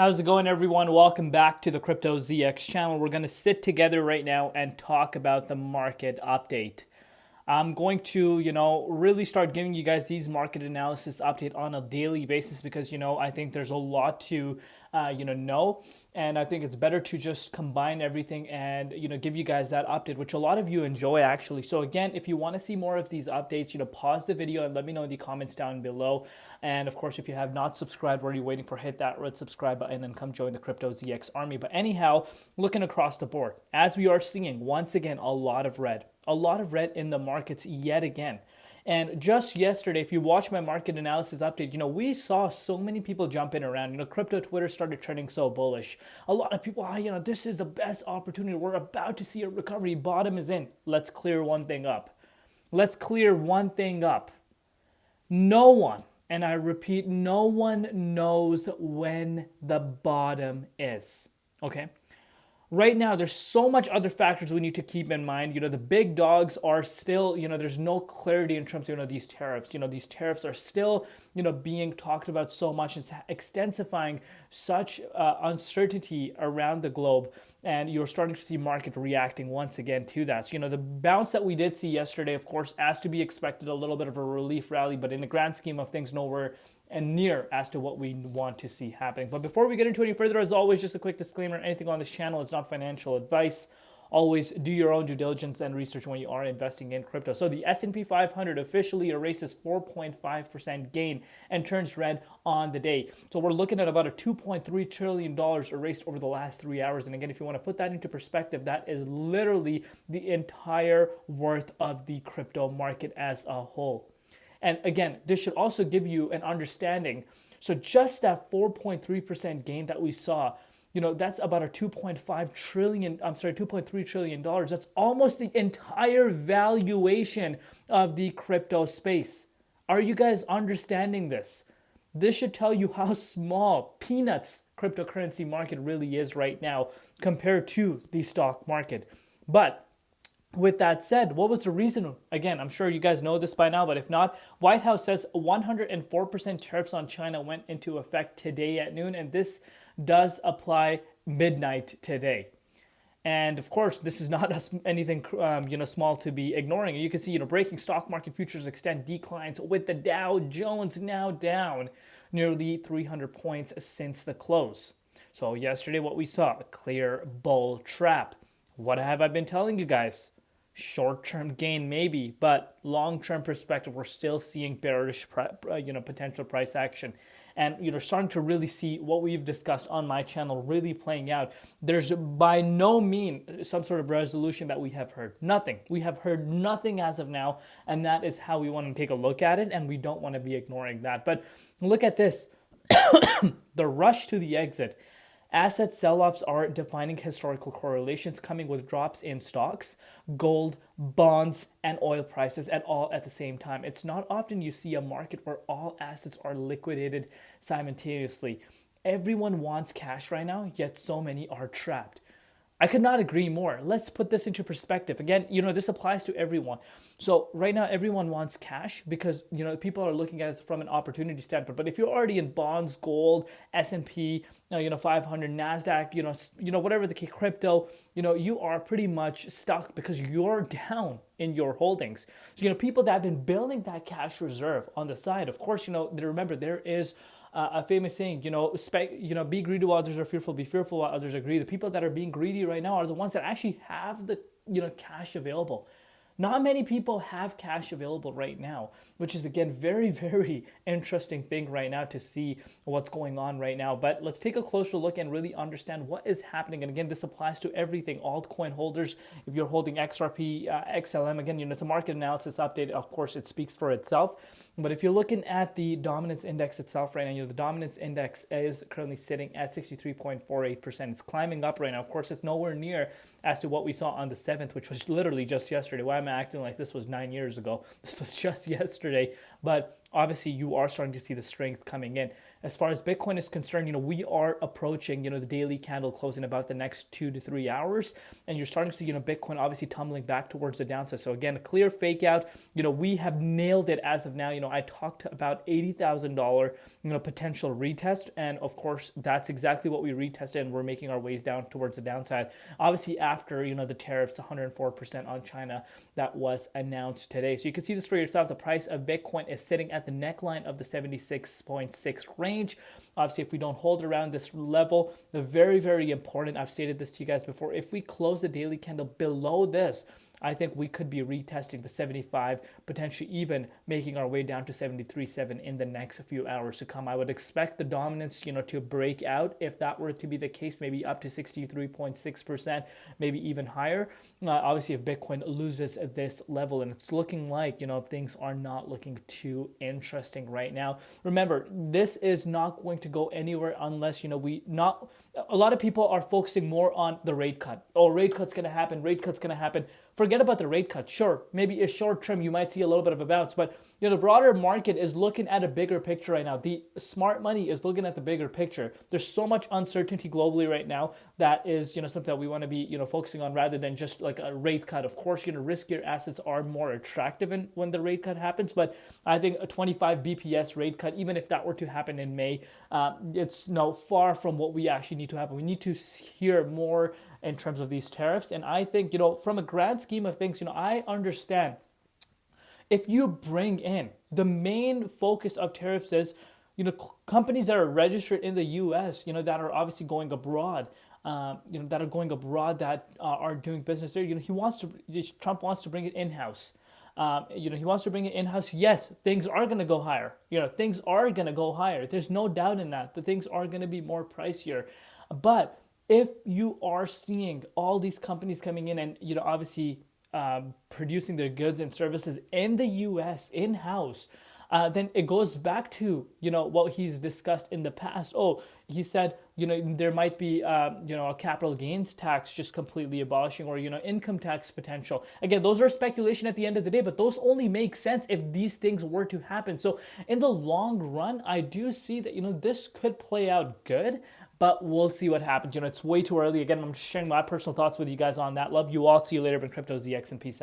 How's it going, everyone? Welcome back to the Crypto ZX channel. We're going to sit together right now and talk about the market update. I'm going to, really start giving you guys these market analysis update on a daily basis because, I think there's a lot to, know. And I think it's better to just combine everything and, give you guys that update, which a lot of you enjoy actually. So again, if you want to see more of these updates, pause the video and let me know in the comments down below. And of course, if you have not subscribed, what are you waiting for? Hit that red subscribe button and come join the Crypto ZX army. But anyhow, looking across the board, as we are seeing once again, a lot of red in the markets yet again. And just yesterday, if you watch my market analysis update, we saw so many people jumping around. Crypto Twitter started trending so bullish. A lot of people, this is the best opportunity. We're about to see a recovery. Bottom is in. Let's clear one thing up. No one, and I repeat, no one knows when the bottom is. Okay? Right now, there's so much other factors we need to keep in mind. The big dogs are still, there's no clarity in terms of, these tariffs. These tariffs are still, being talked about so much. It's extensifying such uncertainty around the globe. And you're starting to see market reacting once again to that. So, the bounce that we did see yesterday, of course, as to be expected, a little bit of a relief rally. But in the grand scheme of things, nowhere and near as to what we want to see happening. But before we get into any further, as always, just a quick disclaimer, anything on this channel is not financial advice. Always do your own due diligence and research when you are investing in crypto. So the S&P 500 officially erases 4.5% gain and turns red on the day. So we're looking at about a $2.3 trillion erased over the last 3 hours. And again, if you want to put that into perspective, that is literally the entire worth of the crypto market as a whole. And again, this should also give you an understanding. So just that 4.3% gain that we saw, that's about a $2.3 trillion. That's almost the entire valuation of the crypto space. Are you guys understanding this? This should tell you how small, peanuts, cryptocurrency market really is right now compared to the stock market. But with that said, what was the reason? Again, I'm sure you guys know this by now, but if not, White House says 104% tariffs on China went into effect today at noon, and this does apply midnight today. And of course, this is not anything small to be ignoring. You can see, breaking stock market futures extend declines with the Dow Jones now down nearly 300 points since the close. So yesterday, what we saw, a clear bull trap. What have I been telling you guys? Short-term gain maybe, but long-term perspective, we're still seeing bearish, potential price action. And starting to really see what we've discussed on my channel really playing out. There's by no means some sort of resolution that we have heard. Nothing. We have heard nothing as of now, and that is how we want to take a look at it, and we don't want to be ignoring that. But look at this. The rush to the exit. Asset sell-offs are defining historical correlations, coming with drops in stocks, gold, bonds, and oil prices at the same time. It's not often you see a market where all assets are liquidated simultaneously. Everyone wants cash right now, yet so many are trapped. I could not agree more. Let's put this into perspective. Again, this applies to everyone. So right now, everyone wants cash because, people are looking at it from an opportunity standpoint. But if you're already in bonds, gold, S&P, 500, NASDAQ, whatever the case, crypto, you are pretty much stuck because you're down in your holdings. So, people that have been building that cash reserve on the side, of course, remember there is a famous saying, be greedy while others are fearful, be fearful while others are greedy. The people that are being greedy right now are the ones that actually have the, cash available. Not many people have cash available right now, which is, again, very, very interesting thing right now to see what's going on right now. But let's take a closer look and really understand what is happening. And again, this applies to everything. Altcoin holders, if you're holding XRP, XLM, again, it's a market analysis update. Of course, it speaks for itself. But if you're looking at the dominance index itself right now, the dominance index is currently sitting at 63.48%. It's climbing up right now. Of course, it's nowhere near as to what we saw on the 7th, which was literally just yesterday. Why am I acting like this was 9 years ago? This was just yesterday. But obviously you are starting to see the strength coming in. As far as Bitcoin is concerned, we are approaching, the daily candle close in about the next 2 to 3 hours, and you're starting to see, Bitcoin obviously tumbling back towards the downside. So again, a clear fake out. We have nailed it as of now. I talked about $80,000, potential retest, and of course that's exactly what we retested, and we're making our ways down towards the downside. Obviously after, the tariffs, 104% on China that was announced today. So you can see this for yourself. The price of Bitcoin is sitting at the neckline of the 76.6 range. Obviously, if we don't hold around this level, the very, very important, I've stated this to you guys before, if we close the daily candle below this, I think we could be retesting the 75, potentially even making our way down to 73.7 in the next few hours to come. I would expect the dominance, to break out. If that were to be the case, maybe up to 63.6%, maybe even higher. Obviously, if Bitcoin loses this level, and it's looking like, things are not looking too interesting right now. Remember, this is not going to go anywhere unless, a lot of people are focusing more on the rate cut. Oh, rate cut's going to happen. Rate cut's going to happen. Forget about the rate cut. Sure, maybe a short term you might see a little bit of a bounce, but the broader market is looking at a bigger picture right now. The smart money is looking at the bigger picture. There's so much uncertainty globally right now that is something that we want to be focusing on rather than just like a rate cut. Of course, riskier assets are more attractive when the rate cut happens, but I think a 25 BPS rate cut, even if that were to happen in May, it's far from what we actually need to happen. We need to hear more in terms of these tariffs. And I think, from a grand scheme of things, I understand if you bring in the main focus of tariffs is, companies that are registered in the U.S., that are obviously going abroad, that are doing business there. Trump wants to bring it in-house. He wants to bring it in-house. Yes, things are going to go higher. Things are going to go higher. There's no doubt in that. The things are going to be more pricier. But if you are seeing all these companies coming in and, obviously producing their goods and services in the U.S. in-house, then it goes back to, what he's discussed in the past. Oh, he said, there might be, a capital gains tax just completely abolishing, or, income tax potential. Again, those are speculation at the end of the day, but those only make sense if these things were to happen. So in the long run, I do see that, this could play out good, but we'll see what happens. It's way too early. Again, I'm sharing my personal thoughts with you guys on that. Love you all. See you later. Been Crypto ZX and peace out.